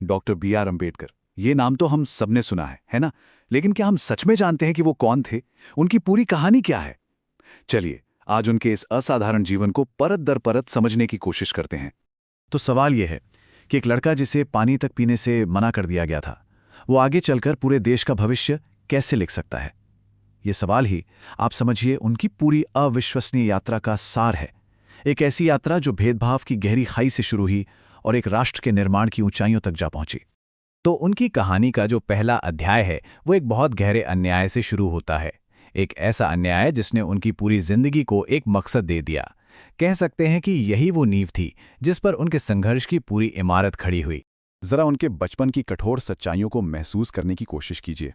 Doctor B.R. Ambedkar. ये नाम तो हम सबने सुना है ना? लेकिन क्या हम सच में जानते हैं कि वो कौन थे? उनकी पूरी कहानी क्या है? चलिए, आज उनके इस असाधारण जीवन को परत दर परत समझने की कोशिश करते हैं। तो सवाल यह है कि एक लड़का जिसे पानी तक पीने से मना कर दिया गया था, वो आगे चलकर पूरे देश का भविष्य कैसे लिख सकता है? ये सवाल ही, आप समझिए, उनकी पूरी अविश्वसनीय यात्रा का सार है। एक ऐसी यात्रा जो भेदभाव की गहरी खाई से शुरू हुई और एक राष्ट्र के निर्माण की ऊंचाइयों तक जा पहुंची। तो उनकी कहानी का जो पहला अध्याय है वो एक बहुत गहरे अन्याय से शुरू होता है। एक ऐसा अन्याय जिसने उनकी पूरी जिंदगी को एक मकसद दे दिया। कह सकते हैं कि यही वो नींव थी जिस पर उनके संघर्ष की पूरी इमारत खड़ी हुई। जरा उनके बचपन की कठोर सच्चाइयों को महसूस करने की कोशिश कीजिए।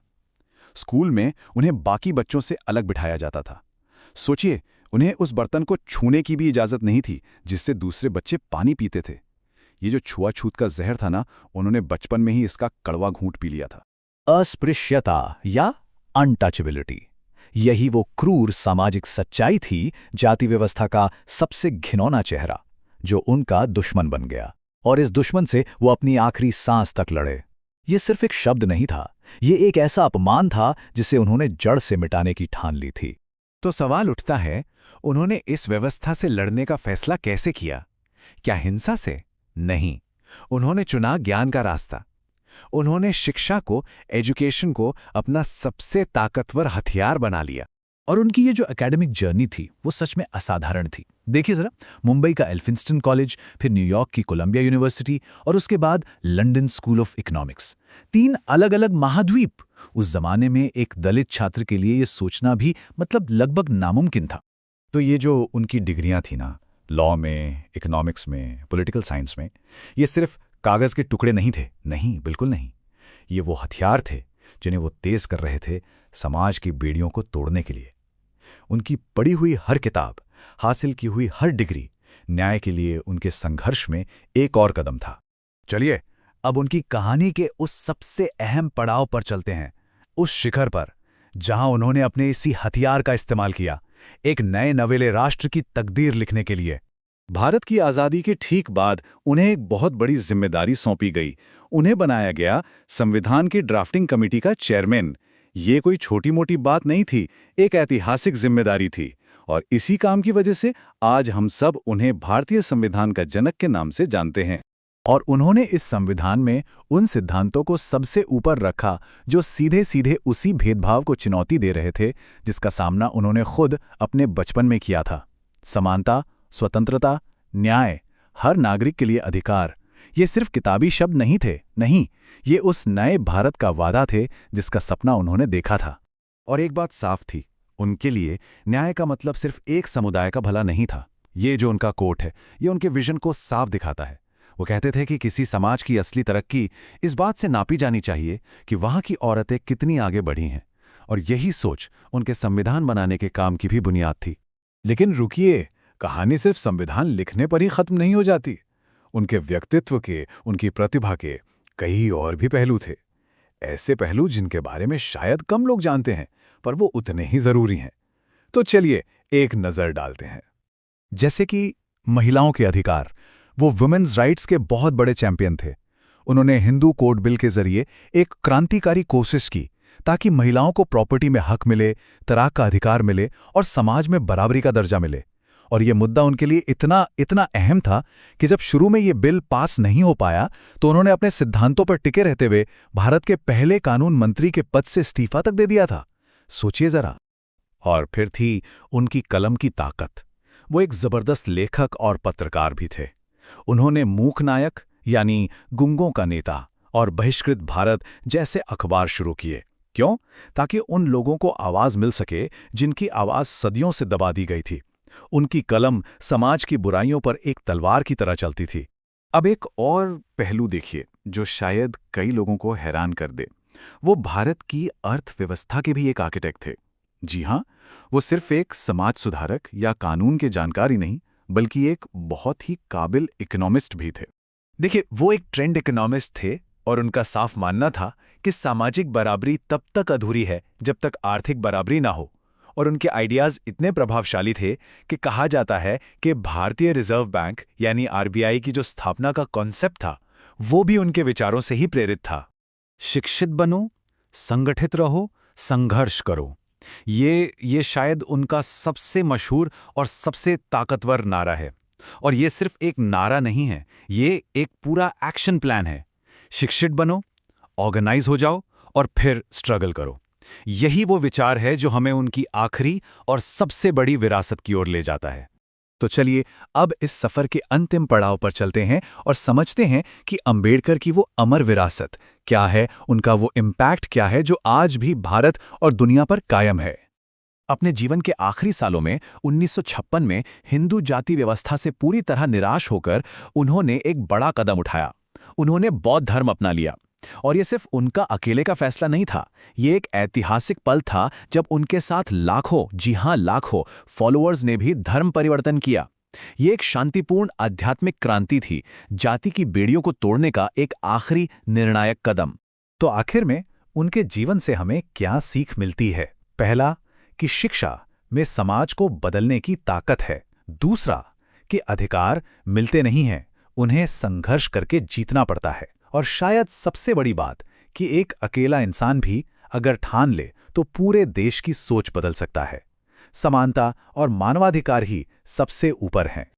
स्कूल में उन्हें बाकी बच्चों से अलग बिठाया जाता था। सोचिए, उन्हें उस बर्तन को छूने की भी इजाजत नहीं थी जिससे दूसरे बच्चे पानी पीते थे। ये जो छुआछूत का जहर था ना, उन्होंने बचपन में ही इसका कड़वा घूंट पी लिया था। अस्पृश्यता या अनटचेबिलिटी, यही वो क्रूर सामाजिक सच्चाई थी, जाति व्यवस्था का सबसे घिनौना चेहरा, जो उनका दुश्मन बन गया। और इस दुश्मन से वो अपनी आखिरी सांस तक लड़े। ये सिर्फ एक शब्द नहीं था, ये एक ऐसा अपमान था जिसे उन्होंने जड़ से मिटाने की ठान ली थी। तो सवाल उठता है, उन्होंने इस व्यवस्था से लड़ने का फैसला कैसे किया? क्या हिंसा से? नहीं, उन्होंने चुना ज्ञान का रास्ता। उन्होंने शिक्षा को, एजुकेशन को अपना सबसे ताकतवर हथियार बना लिया। और उनकी ये जो एकेडमिक जर्नी थी वो सच में असाधारण थी। देखिए जरा, मुंबई का एल्फिंस्टन कॉलेज, फिर न्यूयॉर्क की कोलंबिया यूनिवर्सिटी और उसके बाद लंदन स्कूल ऑफ इकोनॉमिक्स। 3 अलग अलग महाद्वीप। उस जमाने में एक दलित छात्र के लिए ये सोचना भी मतलब लगभग नामुमकिन था। तो ये जो उनकी डिग्रियां थी ना, लॉ में, इकोनॉमिक्स में, पॉलिटिकल साइंस में, ये सिर्फ कागज के टुकड़े नहीं थे। नहीं, बिल्कुल नहीं। ये वो हथियार थे जिन्हें वो तेज कर रहे थे समाज की बेड़ियों को तोड़ने के लिए। उनकी पढ़ी हुई हर किताब, हासिल की हुई हर डिग्री, न्याय के लिए उनके संघर्ष में एक और कदम था। चलिए, अब उनकी कहानी के उस सबसे अहम पड़ाव पर चलते हैं, उस शिखर पर जहां उन्होंने अपने इसी हथियार का इस्तेमाल किया एक नए नवेले राष्ट्र की तकदीर लिखने के लिए। भारत की आज़ादी के ठीक बाद उन्हें एक बहुत बड़ी जिम्मेदारी सौंपी गई। उन्हें बनाया गया संविधान की ड्राफ्टिंग कमेटी का चेयरमैन। ये कोई छोटी मोटी बात नहीं थी, एक ऐतिहासिक जिम्मेदारी थी। और इसी काम की वजह से आज हम सब उन्हें भारतीय संविधान का जनक के नाम से जानते हैं। और उन्होंने इस संविधान में उन सिद्धांतों को सबसे ऊपर रखा जो सीधे सीधे उसी भेदभाव को चुनौती दे रहे थे जिसका सामना उन्होंने खुद अपने बचपन में किया था। समानता, स्वतंत्रता, न्याय, हर नागरिक के लिए अधिकार। ये सिर्फ किताबी शब्द नहीं थे, नहीं, ये उस नए भारत का वादा थे जिसका सपना उन्होंने देखा था। और एक बात साफ थी, उनके लिए न्याय का मतलब सिर्फ एक समुदाय का भला नहीं था। ये जो उनका कोट है, ये उनके विजन को साफ दिखाता है। वो कहते थे कि किसी समाज की असली तरक्की इस बात से नापी जानी चाहिए कि वहां की औरतें कितनी आगे बढ़ी हैं। और यही सोच उनके संविधान बनाने के काम की भी बुनियाद थी। लेकिन रुकिए, कहानी सिर्फ संविधान लिखने पर ही खत्म नहीं हो जाती। उनके व्यक्तित्व के, उनकी प्रतिभा के कई और भी पहलू थे। ऐसे पहलू जिनके बारे में शायद कम लोग जानते हैं, पर वो उतने ही जरूरी हैं। तो चलिए एक नजर डालते हैं। जैसे कि महिलाओं के अधिकार, वो वुमेन्स राइट्स के बहुत बड़े चैंपियन थे। उन्होंने हिंदू कोड बिल के जरिए एक क्रांतिकारी कोशिश की ताकि महिलाओं को प्रॉपर्टी में हक मिले, तलाक का अधिकार मिले और समाज में बराबरी का दर्जा मिले। और ये मुद्दा उनके लिए इतना अहम था कि जब शुरू में ये बिल पास नहीं हो पाया तो उन्होंने अपने सिद्धांतों पर टिके रहते हुए भारत के पहले कानून मंत्री के पद से इस्तीफा तक दे दिया था। सोचिए जरा। और फिर थी उनकी कलम की ताकत। वो एक जबरदस्त लेखक और पत्रकार भी थे। उन्होंने मूक नायक यानी गूंगों का नेता और बहिष्कृत भारत जैसे अखबार शुरू किए। क्यों? ताकि उन लोगों को आवाज मिल सके जिनकी आवाज सदियों से दबा दी गई थी। उनकी कलम समाज की बुराइयों पर एक तलवार की तरह चलती थी। अब एक और पहलू देखिए जो शायद कई लोगों को हैरान कर दे। वो भारत की अर्थव्यवस्था के भी एक आर्किटेक्ट थे। जी हाँ, वो सिर्फ एक समाज सुधारक या कानून के जानकार ही नहीं, बल्कि एक बहुत ही काबिल इकोनॉमिस्ट भी थे। देखिए, वो एक ट्रेंड इकोनॉमिस्ट थे और उनका साफ मानना था कि सामाजिक बराबरी तब तक अधूरी है जब तक आर्थिक बराबरी ना हो। और उनके आइडियाज इतने प्रभावशाली थे कि कहा जाता है कि भारतीय रिजर्व बैंक यानी आरबीआई की जो स्थापना का कॉन्सेप्ट था वो भी उनके विचारों से ही प्रेरित था। शिक्षित बनो, संगठित रहो, संघर्ष करो। ये शायद उनका सबसे मशहूर और सबसे ताकतवर नारा है। और ये सिर्फ एक नारा नहीं है, ये एक पूरा एक्शन प्लान है। शिक्षित बनो, ऑर्गेनाइज हो जाओ और फिर स्ट्रगल करो। यही वो विचार है जो हमें उनकी आखिरी और सबसे बड़ी विरासत की ओर ले जाता है। तो चलिए अब इस सफर के अंतिम पड़ाव पर चलते हैं और समझते हैं कि अंबेडकर की वो अमर विरासत क्या है, उनका वो इम्पैक्ट क्या है जो आज भी भारत और दुनिया पर कायम है। अपने जीवन के आखिरी सालों में 1956 में हिंदू जाति व्यवस्था से पूरी तरह निराश होकर उन्होंने एक बड़ा कदम उठाया। उन्होंने बौद्ध धर्म अपना लिया। और ये सिर्फ उनका अकेले का फैसला नहीं था, ये एक ऐतिहासिक पल था जब उनके साथ लाखों, जी हां लाखों फॉलोअर्स ने भी धर्म परिवर्तन किया। ये एक शांतिपूर्ण आध्यात्मिक क्रांति थी, जाति की बेड़ियों को तोड़ने का एक आखिरी निर्णायक कदम। तो आखिर में उनके जीवन से हमें क्या सीख मिलती है? पहला, कि शिक्षा में समाज को बदलने की ताकत है। दूसरा, कि अधिकार मिलते नहीं हैं, उन्हें संघर्ष करके जीतना पड़ता है। और शायद सबसे बड़ी बात कि एक अकेला इंसान भी अगर ठान ले तो पूरे देश की सोच बदल सकता है। समानता और मानवाधिकार ही सबसे ऊपर हैं।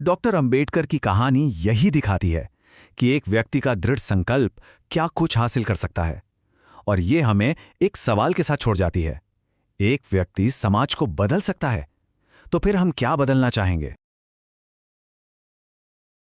डॉक्टर अंबेडकर की कहानी यही दिखाती है कि एक व्यक्ति का दृढ़ संकल्प क्या कुछ हासिल कर सकता है। और ये हमें एक सवाल के साथ छोड़ जाती है, एक व्यक्ति समाज को बदल सकता है, तो फिर हम क्या बदलना चाहेंगे?